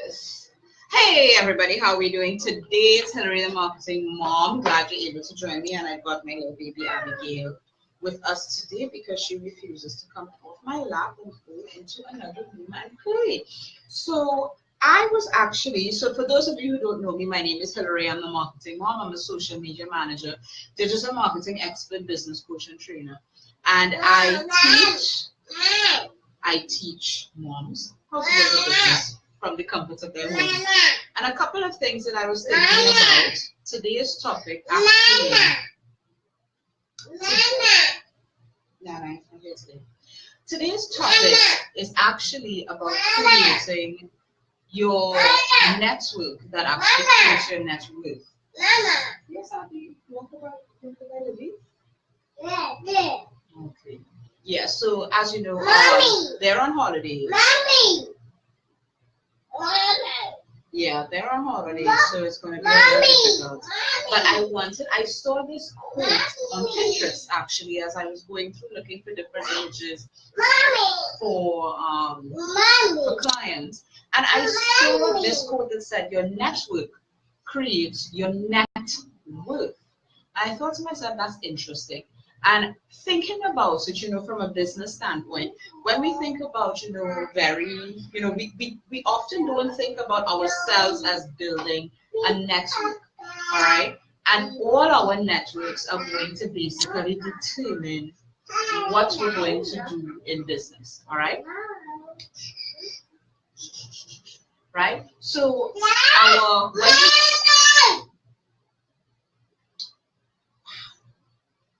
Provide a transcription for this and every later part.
Yes. Hey everybody, how are we doing today? It's Hillary, the marketing mom. Glad you're able to join me, and I've got my little baby Abigail with us today because she refuses to come off my lap and go into another room and play. So for those of you who don't know me, my name is Hillary. I'm the marketing mom. I'm a social media manager, digital marketing expert, business coach, and trainer. And I teach moms how to build a business from the comfort of their home. And a couple of things that I was thinking about today's topic actually. Today's topic is actually about creating your network that actually creates your net worth. Yes, Abby. You want to Okay. Yeah, so as you know, they're on holidays. Yeah, they're on holidays, so it's going to be a little difficult. But I saw this quote on Pinterest actually as I was going through looking for different images for clients. And I saw this quote that said, your network creates your net worth. I thought to myself, that's interesting. And thinking about it, from a business standpoint, when we think about, we often don't think about ourselves as building a network, all right? And all our networks are going to basically determine what we're going to do in business, all right? Right? So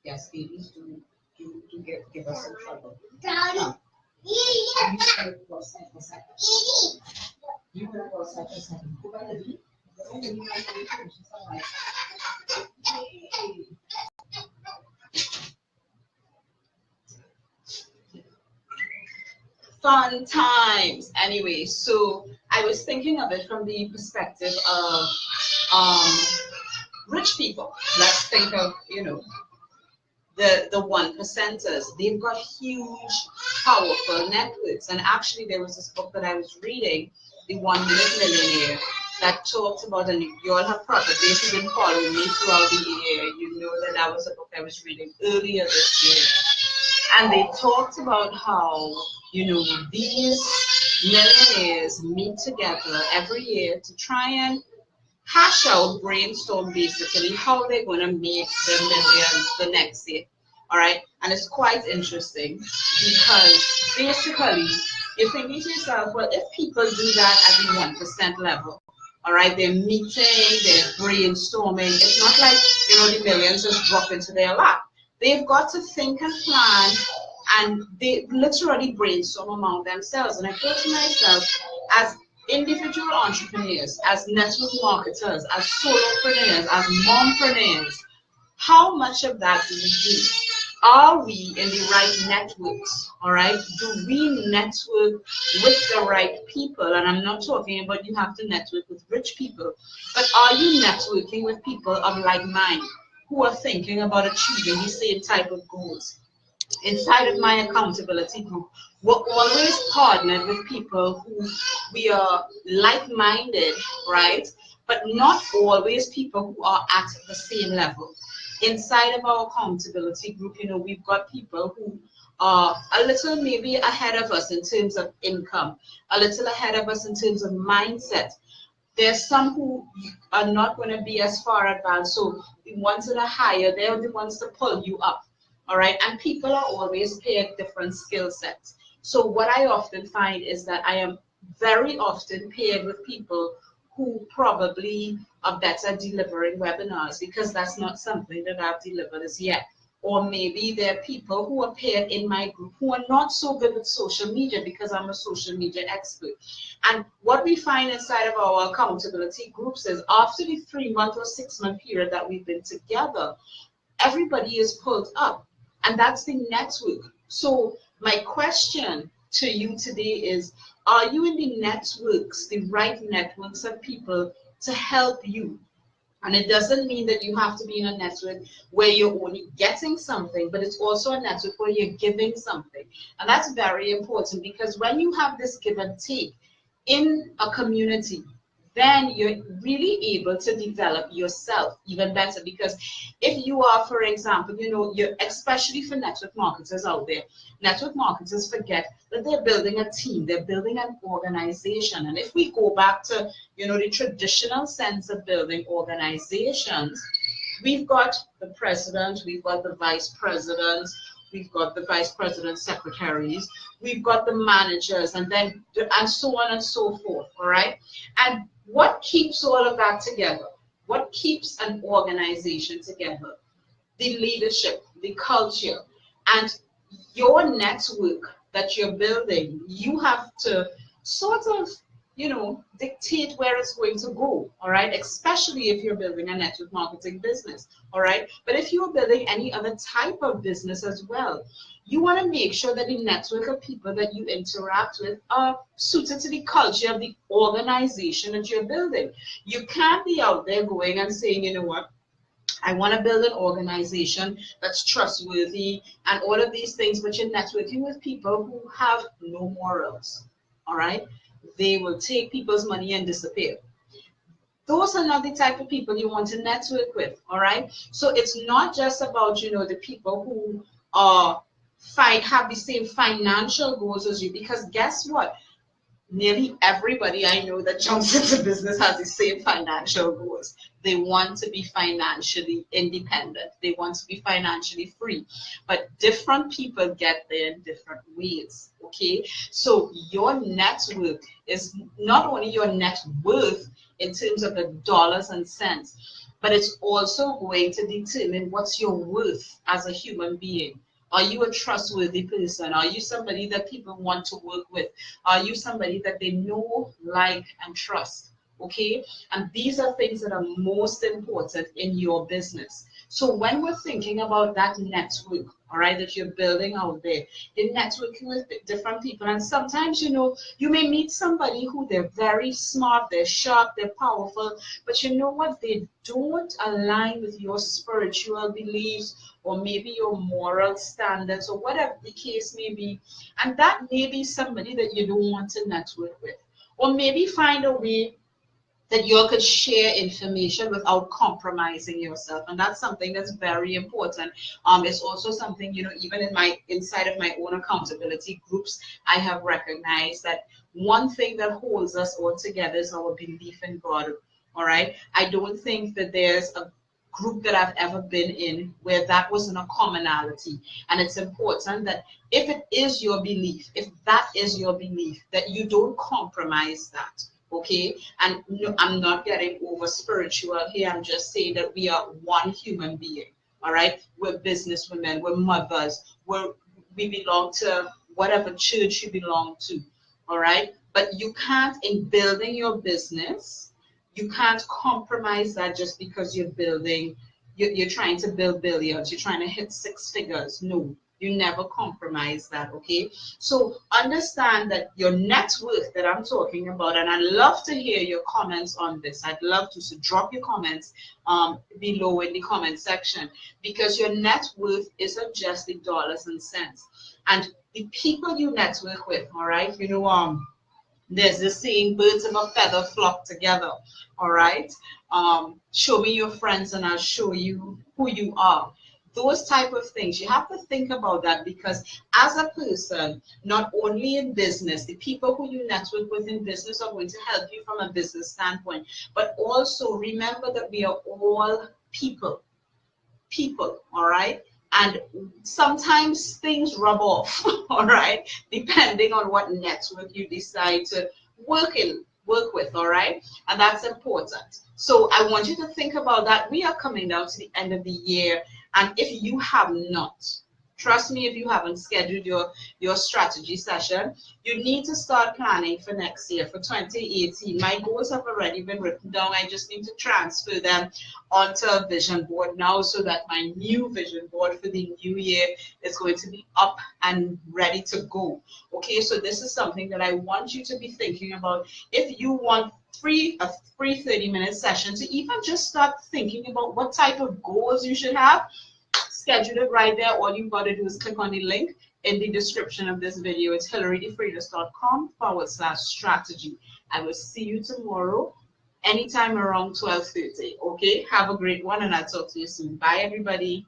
yes, babies do give us some trouble. You want to go outside for a second. Go by the beat. Fun times. Anyway, so I was thinking of it from the perspective of rich people. Let's think of, the one percenters. They've got huge, powerful networks. And actually, there was this book that I was reading, The 1 Minute Millionaire, that talked about, and you all have probably, if you've been following me throughout the year, you know that was a book I was reading earlier this year. And they talked about how, these millionaires meet together every year to try and hash out, brainstorm basically how they're going to make the millions the next year. All right. And it's quite interesting because basically you're thinking to yourself, well, if people do that at the 1% level, all right, they're meeting, they're brainstorming. It's not like, the millions just drop into their lap. They've got to think and plan, and they literally brainstorm among themselves. And I thought to myself, as individual entrepreneurs, as network marketers, as solopreneurs, as mompreneurs, how much of that do we do? Are we in the right networks? All right, do we network with the right people? And I'm not talking about you have to network with rich people, but are you networking with people of like mind who are thinking about achieving the same type of goals? Inside of my accountability group, we're always partnered with people who we are like-minded, right? But not always people who are at the same level. Inside of our accountability group, we've got people who are a little maybe ahead of us in terms of income, a little ahead of us in terms of mindset. There's some who are not going to be as far advanced. So the ones that are higher, they're the ones to pull you up. All right, and people are always paired different skill sets. So what I often find is that I am very often paired with people who probably are better delivering webinars because that's not something that I've delivered as yet. Or maybe there are people who are paired in my group who are not so good with social media because I'm a social media expert. And what we find inside of our accountability groups is after the 3-month or 6-month period that we've been together, everybody is pulled up. And that's the network. So my question to you today is, are you in the networks, the right networks of people to help you? And it doesn't mean that you have to be in a network where you're only getting something, but it's also a network where you're giving something. And that's very important because when you have this give and take, in a community, then you're really able to develop yourself even better. Because if you are, for example, you're, especially for network marketers out there, network marketers forget that they're building a team, they're building an organization. And if we go back to, the traditional sense of building organizations, we've got the president, we've got the vice president, we've got the vice president secretaries, we've got the managers, and so on and so forth, all right? And what keeps all of that together? What keeps an organization together? The leadership, the culture, and your network that you're building. You have to sort of, dictate where it's going to go, all right? Especially if you're building a network marketing business, all right? But if you're building any other type of business as well, you want to make sure that the network of people that you interact with are suited to the culture of the organization that you're building. You can't be out there going and saying, you know what, I want to build an organization that's trustworthy and all of these things, but you're networking with people who have no morals, all right? They will take people's money and disappear. Those are not the type of people you want to network with, all right? So it's not just about, the people who have the same financial goals as you, because guess what? Nearly everybody I know that jumps into business has the same financial goals. They want to be financially independent. They want to be financially free. But different people get there in different ways, okay? So your network is not only your net worth in terms of the dollars and cents, but it's also going to determine what's your worth as a human being. Are you a trustworthy person? Are you somebody that people want to work with? Are you somebody that they know, like, and trust? Okay? And these are things that are most important in your business. So when we're thinking about that network, all right, that you're building out there, you're networking with different people. And sometimes, you may meet somebody who they're very smart, they're sharp, they're powerful, but you know what? They don't align with your spiritual beliefs or maybe your moral standards or whatever the case may be. And that may be somebody that you don't want to network with. Or maybe find a way that you could share information without compromising yourself. And that's something that's very important. It's also something, even inside of my own accountability groups, I have recognized that one thing that holds us all together is our belief in God. All right. I don't think that there's a group that I've ever been in where that wasn't a commonality. And it's important that if it is your belief, if that is your belief, that you don't compromise that. Okay, and no, I'm not getting over spiritual here. I'm just saying that we are one human being. All right, we're business women, we're mothers, we belong to whatever church you belong to. All right, but you can't, in building your business, you can't compromise that just because you're building. You're trying to build billions. You're trying to hit 6 figures. No. You never compromise that, okay? So understand that your net worth that I'm talking about, and I'd love to hear your comments on this. I'd love to, so drop your comments below in the comment section, because your net worth isn't just the dollars and cents. And the people you network with, all right? There's this saying, birds of a feather flock together, all right? Show me your friends and I'll show you who you are. Those type of things, you have to think about that, because as a person, not only in business, the people who you network with in business are going to help you from a business standpoint, but also remember that we are all people, all right? And sometimes things rub off, all right, depending on what network you decide to work with, all right? And that's important. So I want you to think about that. We are coming down to the end of the year. And if you have not, trust me, if you haven't scheduled your strategy session, you need to start planning for next year, for 2018. My goals have already been written down. I just need to transfer them onto a vision board now, so that my new vision board for the new year is going to be up and ready to go. Okay, so this is something that I want you to be thinking about. If you want a free 30-minute session to even just start thinking about what type of goals you should have, schedule it right there. All you've got to do is click on the link in the description of this video. It's hillarydefreitas.com/strategy. I will see you tomorrow, anytime around 12:30. Okay, have a great one, and I'll talk to you soon. Bye, everybody.